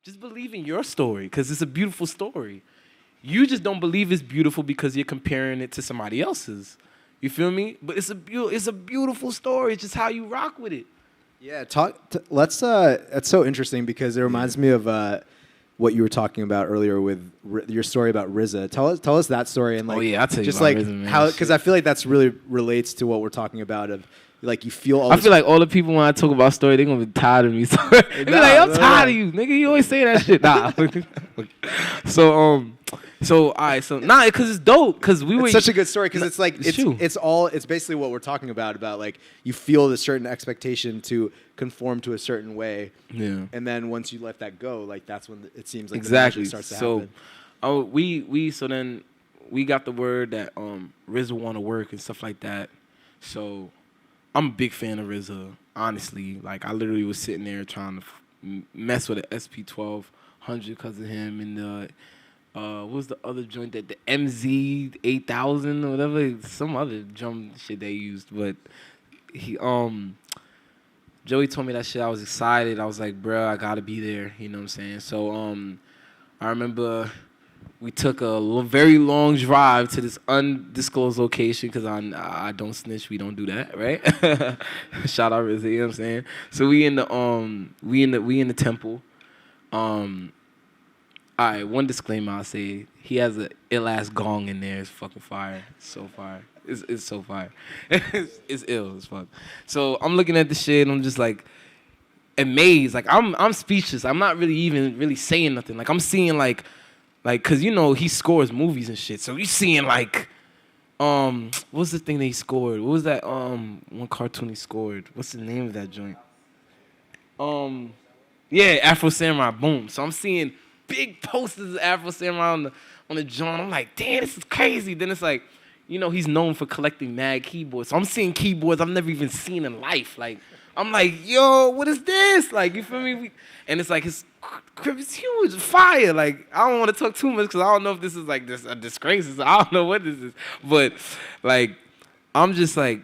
just believe in your story because it's a beautiful story. You just don't believe it's beautiful because you're comparing it to somebody else's. You feel me? But it's a beautiful story. It's just how you rock with it. Yeah, let's. That's so interesting because it reminds me of what you were talking about earlier with your story about RZA. Tell us that story and like. Oh yeah, I'll tell you just about like RZA, man. how, because I feel like that's really relates to what we're talking about of like you feel. I feel like all the people when I talk about story, they're gonna be tired of me. They be like, I'm tired of you, nigga. You always say that shit. Nah. So all right, so because it's dope. Because it's such a good story because it's like true. it's basically what we're talking about like you feel the certain expectation to conform to a certain way, and then once you let that go, like that's when it seems like exactly the magic starts to happen. So then we got the word that RZA want to work and stuff like that. So I'm a big fan of RZA, honestly. Like I literally was sitting there trying to mess with the SP1200 because of him and the. What was the other joint that the MZ 8000 or whatever, some other drum shit they used, but he Joey told me that shit. I was excited. I was like, bruh, I gotta be there. You know what I'm saying? So I remember we took a very long drive to this undisclosed location because I don't snitch. We don't do that, right? Shout out RZA, you know what I'm saying? So we in the temple. All right, one disclaimer I'll say. He has an ill-ass gong in there. It's fucking fire. It's so fire. It's so fire. It's ill as fuck. So I'm looking at the shit and I'm just like amazed. Like I'm speechless. I'm not really saying nothing. Like I'm seeing like cause you know he scores movies and shit. So you seeing like what's the thing that he scored? What was that one cartoon he scored? What's the name of that joint? Yeah, Afro Samurai. Boom. So I'm seeing big posters of Afro Samurai on the joint. I'm like, damn, this is crazy. Then it's like, you know, he's known for collecting mad keyboards. So I'm seeing keyboards I've never even seen in life. Like, I'm like, yo, what is this? Like, you feel me? And it's like, his crib is huge, fire. Like, I don't want to talk too much because I don't know if this is like a disgrace. I don't know what this is. But, like, I'm just like,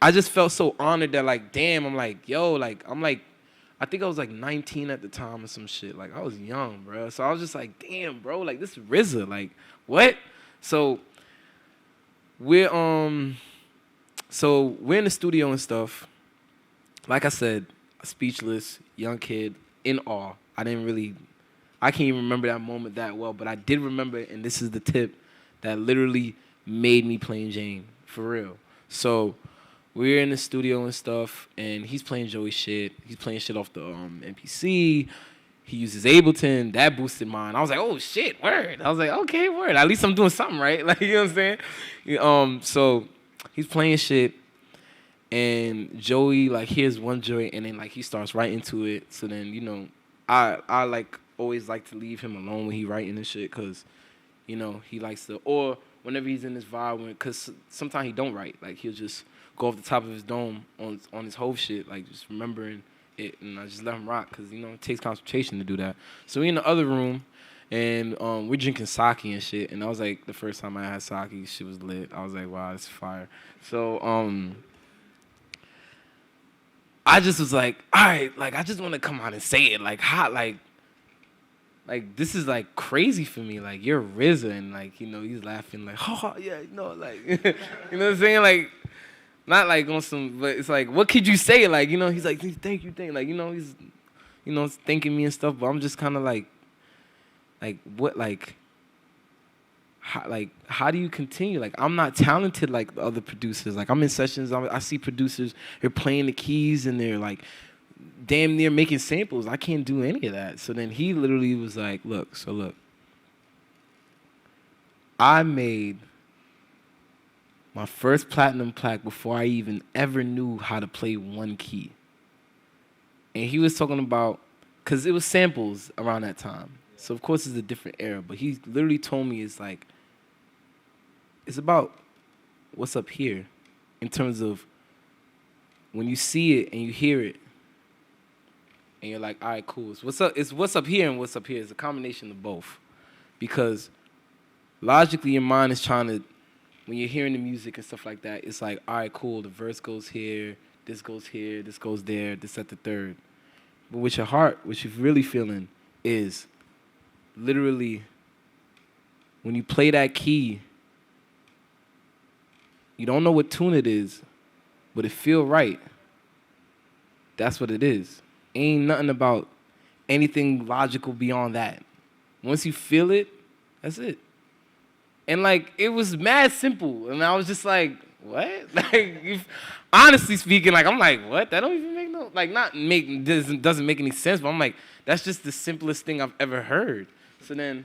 I just felt so honored that, like, damn, I'm like, yo, like, I think I was like 19 at the time or some shit. Like, I was young, bro. So I was just like, damn, bro, like, this is RZA. Like, what? So we're in the studio and stuff. Like I said, speechless, young kid, in awe. I can't even remember that moment that well, but I did remember, and this is the tip that literally made me plain Jane, for real. So we're in the studio and stuff, and he's playing Joey shit. He's playing shit off the MPC. He uses Ableton. That boosted mine. I was like, oh, shit, word. I was like, okay, word. At least I'm doing something right. Like, you know what I'm saying? So he's playing shit, and Joey, like, hears one joint, and then, like, he starts writing to it. So then, you know, I like, always like to leave him alone when he writing and shit, because, you know, he likes to, or whenever he's in his vibe, because sometimes he don't write. Like, he'll just go off the top of his dome on his whole shit, like just remembering it, and I just let him rock because, you know, it takes concentration to do that. So we in the other room, and we're drinking sake and shit, and that was like the first time I had sake. Shit was lit. I was like, wow, this is fire. So I just was like, all right, like I just want to come out and say it, like hot, like this is like crazy for me. Like, you're RZA, and like, you know, he's laughing like, oh yeah, you know, like you know what I'm saying, like. Not like on some, but it's like, what could you say? Like, you know, he's like, thank you. Like, you know, he's, you know, thanking me and stuff. But I'm just kind of like, what, how do you continue? Like, I'm not talented like the other producers. Like, I'm in sessions, I see producers, they're playing the keys and they're like, damn near making samples. I can't do any of that. So then he literally was like, look, I made my first platinum plaque before I even ever knew how to play one key. And he was talking about, because it was samples around that time. So, of course, it's a different era. But he literally told me it's like, it's about what's up here in terms of when you see it and you hear it. And you're like, all right, cool. So what's up here and what's up here. It's a combination of both. Because logically, your mind is trying to, when you're hearing the music and stuff like that, it's like, all right, cool, the verse goes here, this goes there, this at the third. But with your heart, what you're really feeling is literally when you play that key, you don't know what tune it is, but it feel right. That's what it is. Ain't nothing about anything logical beyond that. Once you feel it, that's it. And like it was mad simple, and I was just like, what? Honestly speaking, like I'm like, what? That don't even make no doesn't make any sense. But I'm like, that's just the simplest thing I've ever heard. So then,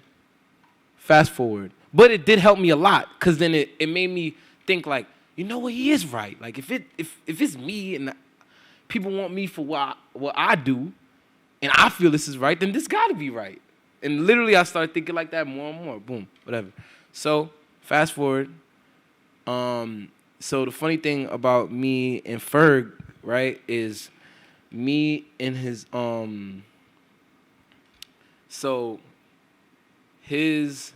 fast forward, but it did help me a lot, cause then it made me think like, you know what, he is right. Like if it's me and people want me for what I do, and I feel this is right, then this got to be right. And literally, I started thinking like that more and more. Boom, whatever. So fast forward. So the funny thing about me and Ferg, right, is me and his so his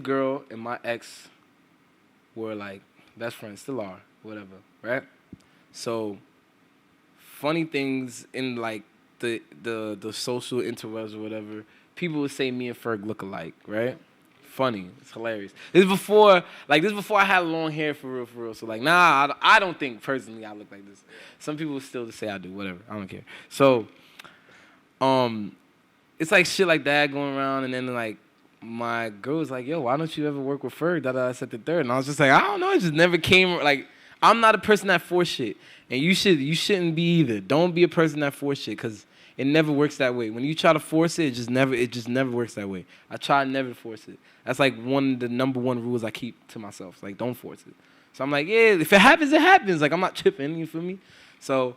girl and my ex were like best friends, still are, whatever, right? So funny things in like the social interwebs or whatever, people would say me and Ferg look alike, right? Funny, it's hilarious. This is before I had long hair for real. So like, nah, I don't think personally I look like this. Some people still say I do, whatever. I don't care. So, it's like shit like that going around, and then like my girl was like, "Yo, why don't you ever work with Ferg?" I said the third, and I was just like, I don't know, it just never came. Like, I'm not a person that force shit, and you shouldn't be either. Don't be a person that force shit, cause it never works that way. When you try to force it, it just never works that way. I try never to force it. That's like the number one rules I keep to myself. Like, don't force it. So I'm like, yeah, if it happens, it happens. Like, I'm not tripping, you feel me? So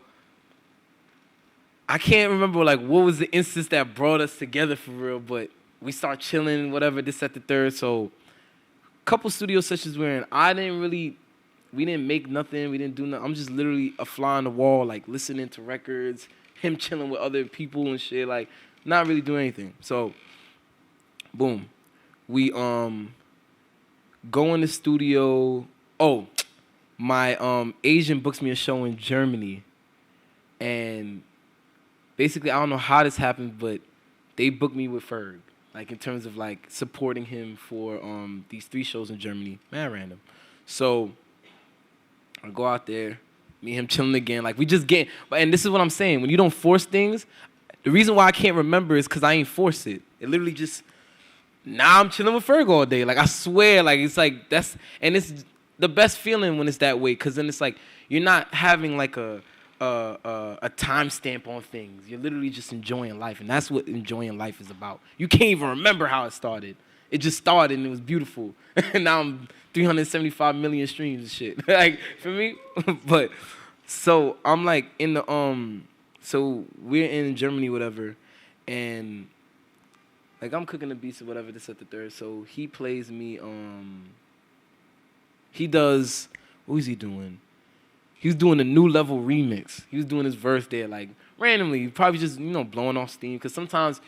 I can't remember like what was the instance that brought us together for real, but we start chilling, whatever, this at the third. So a couple studio sessions we're in, we didn't make nothing, we didn't do nothing. I'm just literally a fly on the wall, like listening to records, him chilling with other people and shit, like not really doing anything. So, boom, we go in the studio. Oh, my agent books me a show in Germany, and basically I don't know how this happened, but they booked me with Ferg, like in terms of like supporting him for these 3 shows in Germany, man, random. So I go out there. Me and him chilling again. Like, we just get... And this is what I'm saying. When you don't force things, the reason why I can't remember is because I ain't force it. It literally just... Now I'm chilling with Ferg all day. Like, I swear. Like, it's like... That's... And it's the best feeling when it's that way, because then it's like you're not having like a timestamp on things. You're literally just enjoying life. And that's what enjoying life is about. You can't even remember how it started. It just started and it was beautiful. And now I'm 375 million streams and shit. Like, for me? But, so, I'm like in the, so we're in Germany, whatever, and like I'm cooking the beats or whatever, this at the third. So he plays me, he does, what was he doing? He was doing a New Level remix. He was doing his verse there, like randomly, probably just, blowing off steam. Because sometimes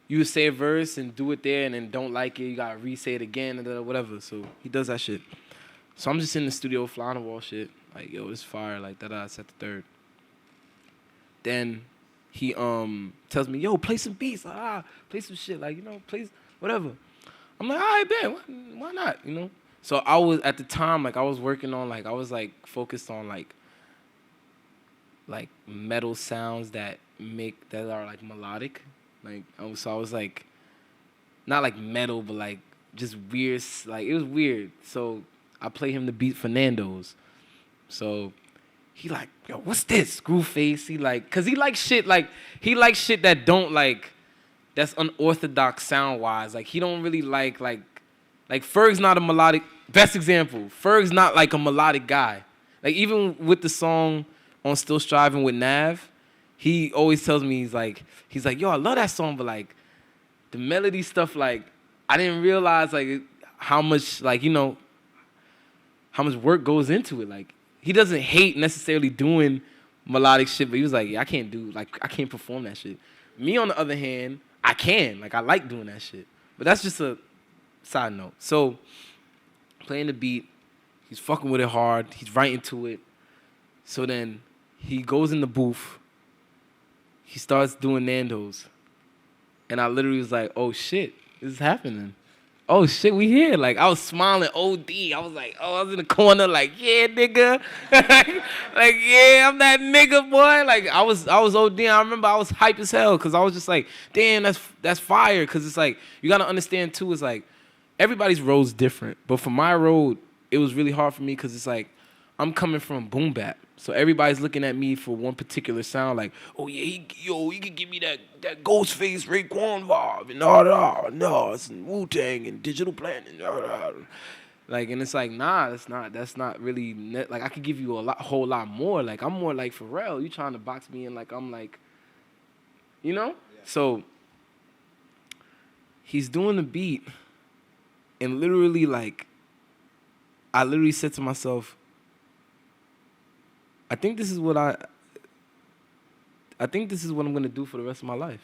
you would say a verse and do it there and then don't like it. You got to re-say it again and whatever. So he does that shit. So I'm just in the studio, fly on the wall shit. Like, yo, it's fire. Like, set the third. Then he tells me, yo, play some beats. Play some shit. Like, play whatever. I'm like, all right, bet. Why not, So I was, at the time, like, I was working on, like, I was, like, focused on, like metal sounds that are, like, melodic. Like, so I was, like, not, like, metal, but, like, just weird. Like, it was weird. So I play him the beat Fernando's. So he like, yo, what's this? Groove face. He like, cause he likes shit that don't like, that's unorthodox sound wise. Like he don't really like Ferg's not a melodic. Best example, Ferg's not like a melodic guy. Like even with the song on Still Striving with Nav, he always tells me he's like, yo, I love that song, but like the melody stuff, like I didn't realize like how much like how much work goes into it. Like he doesn't hate necessarily doing melodic shit, but he was like, yeah, I can't perform that shit. Me, on the other hand, I can. Like, I like doing that shit. But that's just a side note. So, playing the beat, he's fucking with it hard. He's writing to it. So then, he goes in the booth, he starts doing Nando's. And I literally was like, oh shit, this is happening. Oh shit, we here. Like, I was smiling OD. I was like, I was in the corner like, yeah, nigga. Like, yeah, I'm that nigga, boy. Like, I was OD. I remember I was hype as hell because I was just like, damn, that's fire. Because it's like, you got to understand too, it's like, everybody's road's different. But for my road, it was really hard for me because it's like, I'm coming from boom bap. So everybody's looking at me for one particular sound, like, oh yeah, he can give me that Ghostface Raekwon vibe and no, it's Wu-Tang and Digital Planet, like, and it's like, nah, that's not really like I could give you whole lot more. Like, I'm more like Pharrell. You trying to box me in like I'm like, you know? Yeah. So he's doing the beat, and literally like, I literally said to myself, I think this is what I'm gonna do for the rest of my life.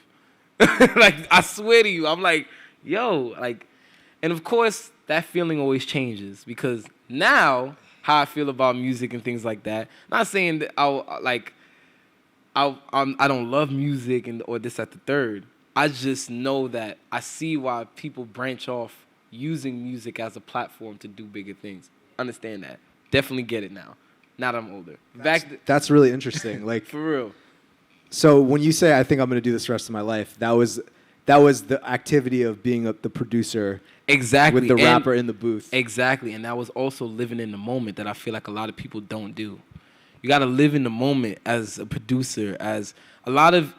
Like, I swear to you, I'm like, yo, like, and of course that feeling always changes because now how I feel about music and things like that. Not saying that I don't love music or this at the third. I just know that I see why people branch off using music as a platform to do bigger things. Understand that. Definitely get it now. Now that I'm older. That's really interesting. Like, for real. So when you say I think I'm going to do this the rest of my life, that was the activity of being the producer. Exactly. With the rapper in the booth. Exactly. And that was also living in the moment that I feel like a lot of people don't do. You got to live in the moment as a producer, as a lot of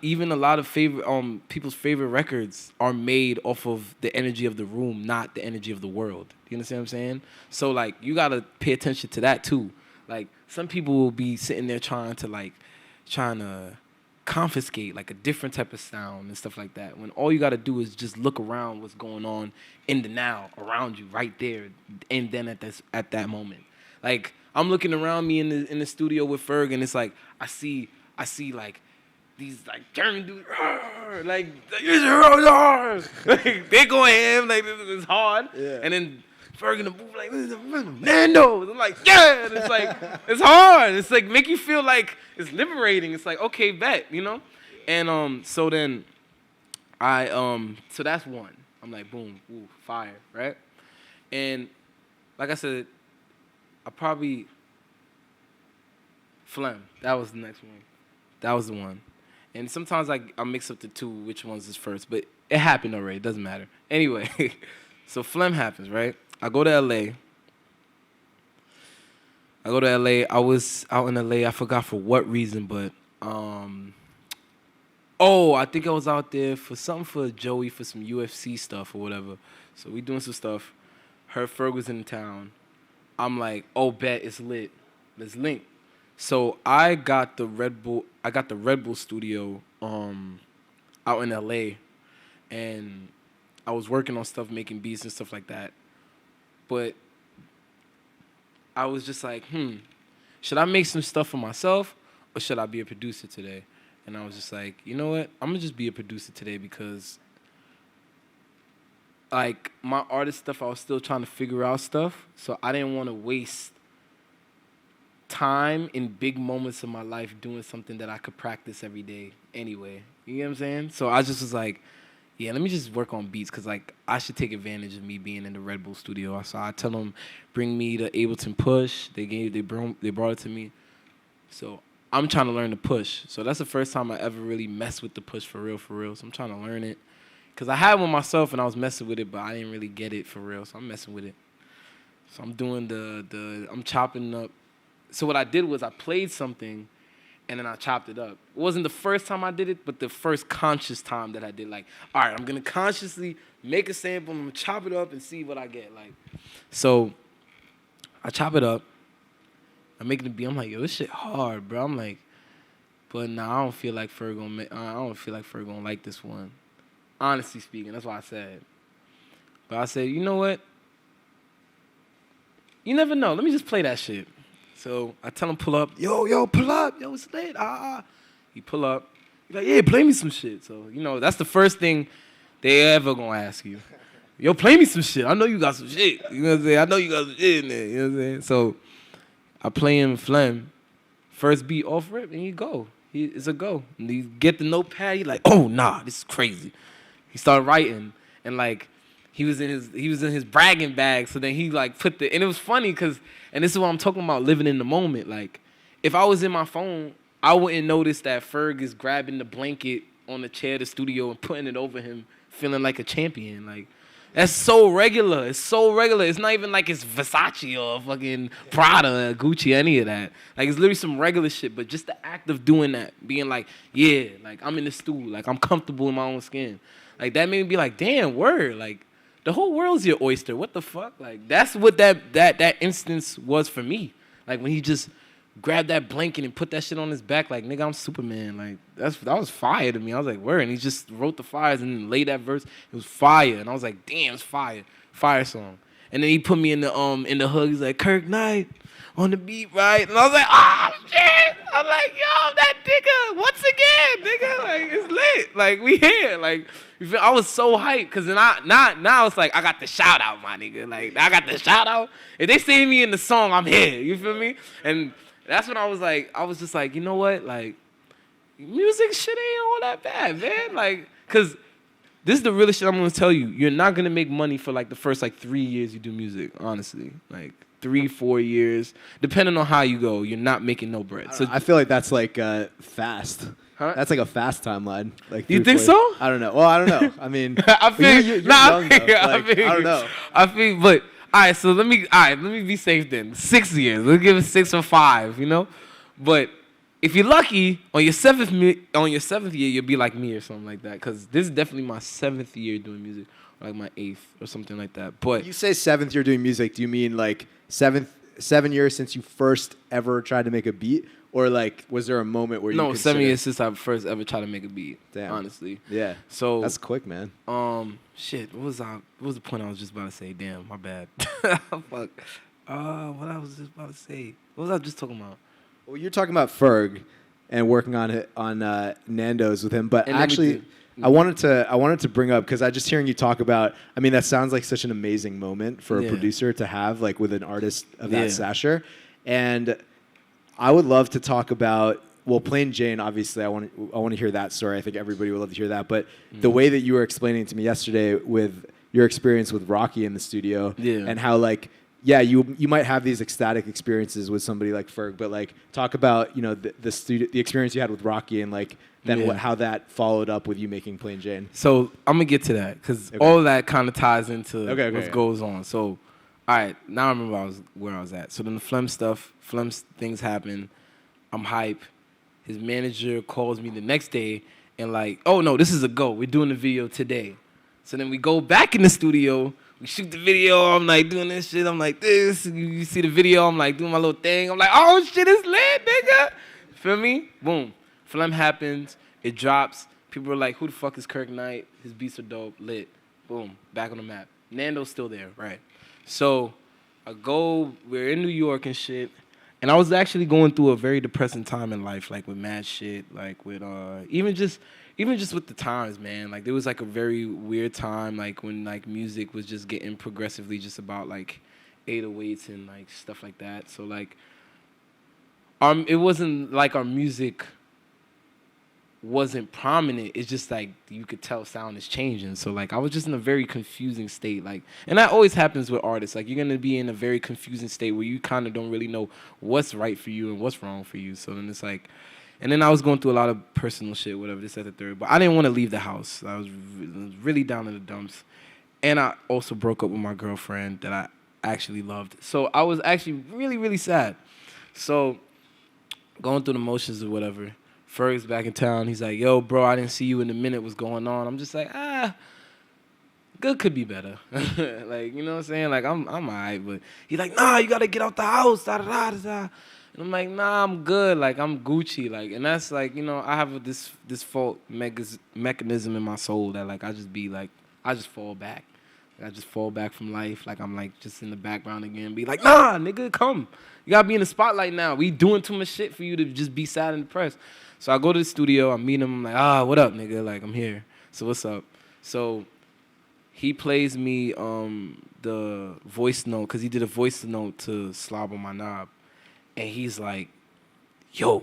favorite people's favorite records are made off of the energy of the room, not the energy of the world. You understand what I'm saying? So like, you got to pay attention to that too. Like, some people will be sitting there trying to confiscate like a different type of sound and stuff like that, when all you got to do is just look around what's going on in the now around you right there and then at that moment. Like, I'm looking around me in the studio with Ferg, and it's like I see like these like German dudes like they going ham, like this is hard. Yeah. And then Ferg in the booth like, Nando's. I'm like, yeah. And it's like, it's hard. It's like make you feel like it's liberating. It's like, okay, bet, you know? And so then so that's one. I'm like, boom, ooh, fire, right? And like I said, I probably Phlegm. That was the next one. That was the one. And sometimes I mix up the two, which one's is first, but it happened already. It doesn't matter. Anyway, so Phlegm happens, right? I go to L.A. I was out in L.A. I forgot for what reason, but I think I was out there for something for Joey for some UFC stuff or whatever. So we doing some stuff. Heard Ferg was in town. I'm like, oh, bet it's lit. Let's link. So I got the Red Bull studio out in L.A. and I was working on stuff, making beats and stuff like that. But I was just like, should I make some stuff for myself or should I be a producer today? And I was just like, you know what? I'm going to just be a producer today because, like, my artist stuff, I was still trying to figure out stuff. So I didn't want to waste time in big moments of my life doing something that I could practice every day anyway. You know what I'm saying? So I just was like, yeah, let me just work on beats because, like, I should take advantage of me being in the Red Bull studio. So I tell them, bring me the Ableton Push. They brought it to me. So I'm trying to learn the push. So that's the first time I ever really messed with the push for real. So I'm trying to learn it. Because I had one myself and I was messing with it, but I didn't really get it for real. So I'm messing with it. So I'm doing I'm chopping up. So what I did was I played something and then I chopped it up. It wasn't the first time I did it, but the first conscious time that I did, like, all right, I'm going to consciously make a sample, I'm going to chop it up and see what I get. Like, so I chop it up. I'm making the beat. I'm like, yo, this shit hard, bro. I'm like, but nah, I don't feel like Ferg gonna like this one. Honestly speaking, that's what I said. But I said, you know what? You never know. Let me just play that shit. So I tell him, pull up. Yo, pull up. Yo, it's lit. He pull up. He's like, yeah, play me some shit. So, you know, that's the first thing they ever gonna ask you. Yo, play me some shit. I know you got some shit. You know what I'm saying? I know you got some shit in there. You know what I'm saying? So I play him Phlegm. First beat off rip, and he go. it's a go. And he get the notepad. He like, oh nah, this is crazy. He started writing, and like he was in his bragging bag. So then he like and it was funny because, and this is what I'm talking about, living in the moment. Like if I was in my phone, I wouldn't notice that Ferg is grabbing the blanket on the chair of the studio and putting it over him, feeling like a champion. Like that's so regular. It's so regular. It's not even like it's Versace or fucking Prada or Gucci, any of that. Like it's literally some regular shit. But just the act of doing that, being like, yeah, like I'm in the stool, like I'm comfortable in my own skin. Like that made me be like, damn, word. Like the whole world's your oyster. What the fuck? Like that's what that instance was for me. Like when he just grabbed that blanket and put that shit on his back, like nigga, I'm Superman. Like that was fire to me. I was like, word. And he just wrote the fires and then laid that verse. It was fire. And I was like, damn, it's fire. Fire song. And then he put me in the hook. He's like, Kirk Knight on the beat, right? And I was like, oh shit. I'm like, yo, that nigga, once again, nigga, like it's lit. Like we here. Like I was so hyped because then now it's like I got the shout out, my nigga. Like I got the shout out. If they see me in the song, I'm here. You feel me? And that's when I was just like, you know what? Like, music shit ain't all that bad, man. Like, because this is the realest shit I'm going to tell you. You're not going to make money for, like, the first, 3 years you do music, honestly. Like, 3-4 years. Depending on how you go, you're not making no bread. So I feel like that's, fast. Huh? That's like a fast timeline. Like you think so? I don't know. Well, I don't know. I mean, I feel, you're young, though. I don't know. I feel, but... All right, so let me be safe then. 6 years. Let's give it 6 or 5, you know? But if you're lucky, on your seventh year, you'll be like me or something like that. Because this is definitely my 7th year doing music, or like my 8th or something like that. But when you say 7th year doing music, do you mean like 7 years since you first ever tried to make a beat? Or like, was there a moment where you No, 7 years since I first ever tried to make a beat. Damn. Honestly. Yeah. So that's quick, man. Shit. What was the point I was just about to say? Damn, my bad. Fuck. What I was just about to say. What was I just talking about? Well, you're talking about Ferg and working on Nando's with him, but and actually, I wanted to bring up because I just hearing you talk about. I mean, that sounds like such an amazing moment for a producer to have, like with an artist of that stature, and I would love to talk about. Well, Plain Jane, obviously, I want to hear that story. I think everybody would love to hear that. But the way that you were explaining to me yesterday with your experience with Rocky in the studio, and how you might have these ecstatic experiences with somebody like Ferg, but like talk about the experience you had with Rocky and like then how that followed up with you making Plain Jane. So I'm gonna get to that because all of that kind of ties into what goes on. So, all right, now I remember where I was at. So then the Flem things happen. I'm hype. His manager calls me the next day and like, oh no, this is a go. We're doing the video today. So then we go back in the studio. We shoot the video. I'm like doing this shit. I'm like this. You see the video. I'm like doing my little thing. I'm like, oh shit, it's lit, nigga. Feel me? Boom. Flem happens. It drops. People are like, who the fuck is Kirk Knight? His beats are dope. Lit. Boom. Back on the map. Nando's still there, right? So we're in New York and shit. And I was actually going through a very depressing time in life, like with mad shit, like with even just with the times, man. Like there was like a very weird time, like when like music was just getting progressively just about like 808s and like stuff like that. So like, it wasn't like our music wasn't prominent. It's just like you could tell sound is changing. So like I was just in a very confusing state. Like, and that always happens with artists. Like you're gonna be in a very confusing state where you kind of don't really know what's right for you and what's wrong for you. So then it's like, and then I was going through a lot of personal shit, whatever, this, that, the third. But I didn't want to leave the house. I was really down in the dumps. And I also broke up with my girlfriend that I actually loved. So I was actually really, really sad. So going through the motions or whatever. Ferg's back in town. He's like, yo, bro, I didn't see you in a minute. What's going on? I'm just like, good could be better. Like, you know what I'm saying? Like, I'm all right. But he's like, nah, you got to get out the house. Da, da, da, da, da. And I'm like, nah, I'm good. Like, I'm Gucci. Like, and that's like, I have this default mechanism in my soul that, like, I just fall back. I just fall back from life. Like, I'm, like, just in the background again. Be like, nah, nigga, come. You got to be in the spotlight now. We doing too much shit for you to just be sad and depressed. So I go to the studio, I meet him, I'm like, what up, nigga? Like, I'm here. So what's up? So he plays me the voice note, because he did a voice note to Slob on My Knob. And he's like, yo,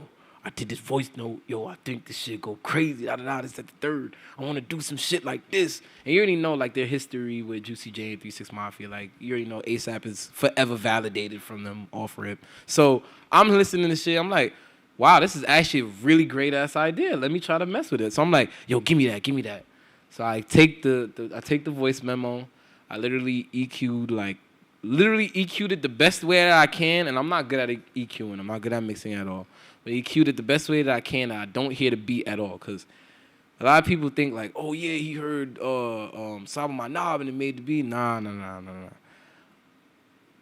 I did this voice note. Yo, I think this shit go crazy. This at the third. I want to do some shit like this. And you already know, like, their history with Juicy J and 3 6 Mafia. Like, you already know ASAP is forever validated from them off rip. So I'm listening to shit. I'm like, wow, this is actually a really great-ass idea. Let me try to mess with it. So I'm like, yo, give me that. So I take the voice memo. I literally EQ'd it the best way that I can, and I'm not good at EQing. I'm not good at mixing at all. But EQ'd it the best way that I can, and I don't hear the beat at all. Because a lot of people think, like, oh, yeah, he heard Sob on My Knob and it made the beat. Nah.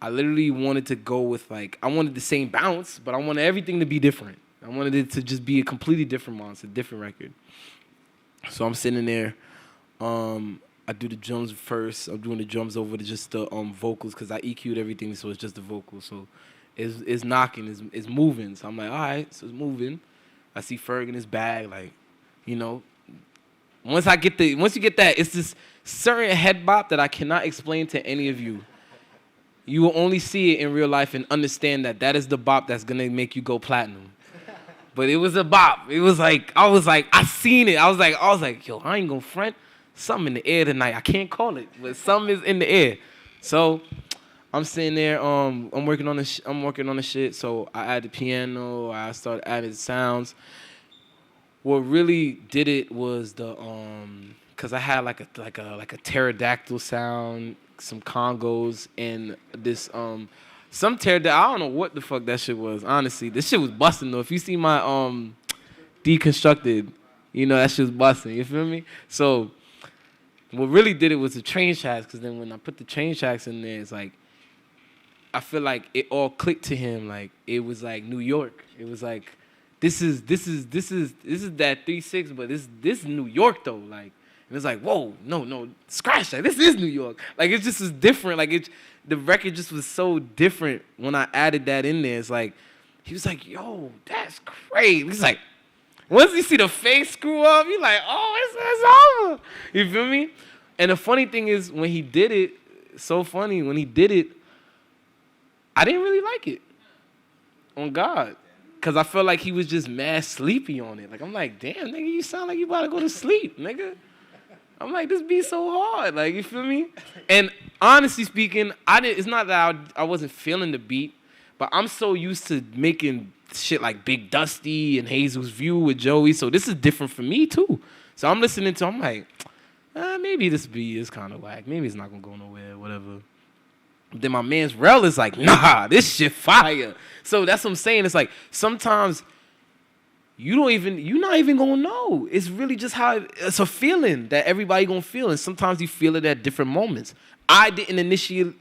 I literally wanted to go with, like, I wanted the same bounce, but I wanted everything to be different. I wanted it to just be a completely different monster, different record. So I'm sitting there. I do the drums first. I'm doing the drums over to just the vocals because I EQ'd everything, so it's just the vocals. So it's knocking, it's moving. So I'm like, all right, so it's moving. I see Ferg in his bag, like, you know. Once you get that, it's this certain head bop that I cannot explain to any of you. You will only see it in real life and understand that is the bop that's gonna make you go platinum. But it was a bop. It was like, I seen it. I was like, yo, I ain't gonna front. Something in the air tonight. I can't call it, but something is in the air. So I'm sitting there. I'm working on the shit. So I add the piano. I start adding sounds. What really did it was cause I had like a pterodactyl sound, some congos, and this some pterodactyl. I don't know what the fuck that shit was. Honestly, this shit was busting though. If you see my deconstructed, you know that shit was busting. You feel me? So what really did it was the train tracks, because then when I put the train tracks in there, it's like, I feel like it all clicked to him. Like, it was like New York. It was like, this is that 3-6, but this New York though. Like, and it's like, whoa, no, scratch that. This is New York. Like, it just was different. Like, the record just was so different when I added that in there. It's like, he was like, yo, that's crazy. He's like, once you see the face screw up, you're like, oh, it's over. You feel me? And the funny thing is, when he did it, I didn't really like it. On God. Because I felt like he was just mad sleepy on it. Like, I'm like, damn, nigga, you sound like you about to go to sleep, nigga. I'm like, this beat so hard. Like, you feel me? And honestly speaking, it's not that I wasn't feeling the beat, but I'm so used to making shit like Big Dusty and Hazel's View with Joey, so this is different for me too. So I'm listening to, I'm like, maybe this beat is kind of whack. Maybe it's not gonna go nowhere, whatever. Then my man's Rel is like, nah, this shit fire. So that's what I'm saying. It's like sometimes you're not even gonna know. It's really just how it's a feeling that everybody gonna feel, and sometimes you feel it at different moments. I didn't initially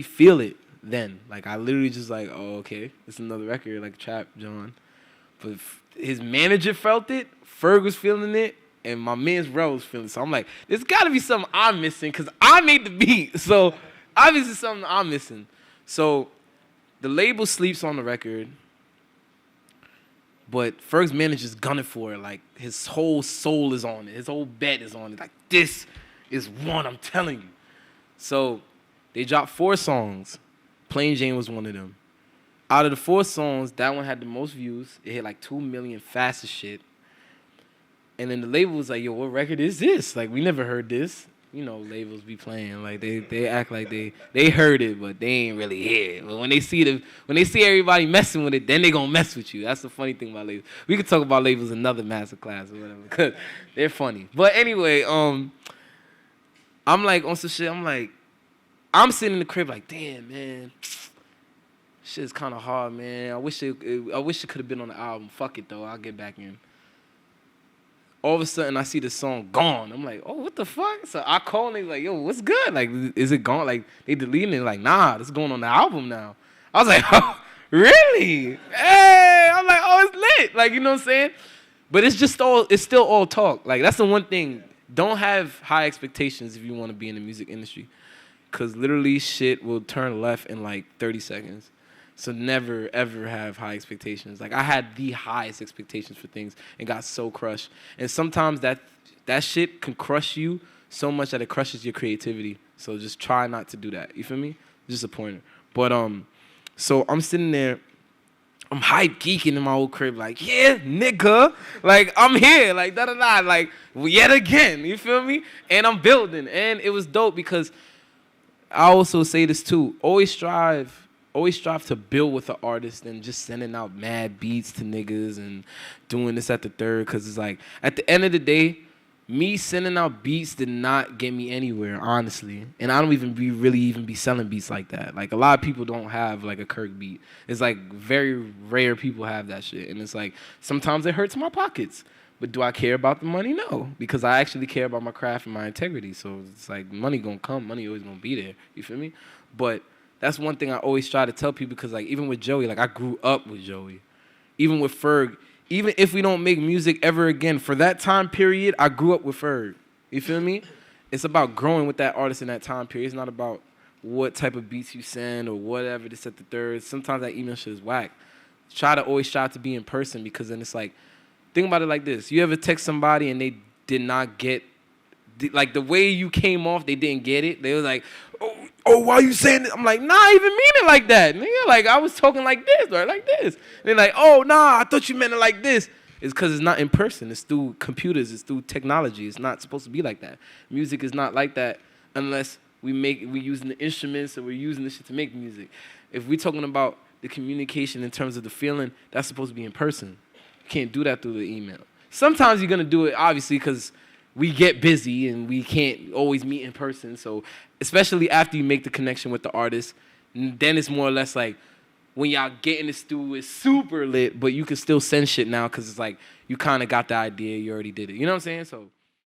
feel it then. Like, I literally just like, oh, okay, it's another record, like Trap John. But his manager felt it, Ferg was feeling it, and my man's Rel was feeling it. So I'm like, there's gotta be something I'm missing, because I made the beat. So obviously something I'm missing. So the label sleeps on the record, but Ferg's manager's gunning for it. Like, his whole soul is on it. His whole bet is on it. Like, this is one, I'm telling you. So they dropped 4 songs. Plain Jane was one of them. Out of the 4 songs, that one had the most views. It hit like 2 million fast as shit. And then the label was like, yo, what record is this? Like, we never heard this. You know, labels be playing. Like, they act like they heard it, but they ain't really hear it. But when they see everybody messing with it, then they gonna mess with you. That's the funny thing about labels. We could talk about labels another masterclass or whatever, because they're funny. But anyway, I'm like, on some shit, I'm sitting in the crib like, damn, man, shit's kind of hard, man. I wish it could have been on the album. Fuck it, though. I'll get back in. All of a sudden, I see the song gone. I'm like, oh, what the fuck? So I call and like, yo, what's good? Like, is it gone? Like, they deleting it. Like, nah, this is going on the album now. I was like, oh, really? Hey! I'm like, oh, it's lit. Like, you know what I'm saying? But it's still all talk. Like, that's the one thing. Don't have high expectations if you want to be in the music industry. Because literally shit will turn left in like 30 seconds. So never, ever have high expectations. Like, I had the highest expectations for things and got so crushed. And sometimes that shit can crush you so much that it crushes your creativity. So just try not to do that. You feel me? Just a pointer. But, so I'm sitting there. I'm hype geeking in my old crib, like, yeah, nigga. Like, I'm here, like, da-da-da, like, yet again, you feel me? And I'm building. And it was dope because I also say this too, always strive to build with an artist and just sending out mad beats to niggas and doing this at the third. Because it's like, at the end of the day, me sending out beats did not get me anywhere, honestly. And I don't really even be selling beats like that. Like, a lot of people don't have, like, a Kirk beat. It's, like, very rare people have that shit. And it's, like, sometimes it hurts my pockets. But do I care about the money? No. Because I actually care about my craft and my integrity. So it's, like, money gonna come. Money always gonna be there. You feel me? But that's one thing I always try to tell people because, like, even with Joey, like, I grew up with Joey. Even with Ferg. Even if we don't make music ever again, for that time period, I grew up with Ferg. You feel me? It's about growing with that artist in that time period. It's not about what type of beats you send or whatever, this at the third. Sometimes that email shit is whack. Always try to be in person because then it's like, think about it like this. You ever text somebody and they did not get, like the way you came off, they didn't get it. They was like, oh, why you saying this? I'm like, nah, I even mean it like that. Nigga, like, I was talking like this or like this. And they're like, oh, nah, I thought you meant it like this. It's because it's not in person. It's through computers. It's through technology. It's not supposed to be like that. Music is not like that unless we're using the instruments and we're using this shit to make music. If we're talking about the communication in terms of the feeling, that's supposed to be in person. You can't do that through the email. Sometimes you're going to do it, obviously, because we get busy and we can't always meet in person. So especially after you make the connection with the artist, then it's more or less like when y'all get in the stew, it's super lit, but you can still send shit now because it's like you kind of got the idea. You already did it. You know what I'm saying? So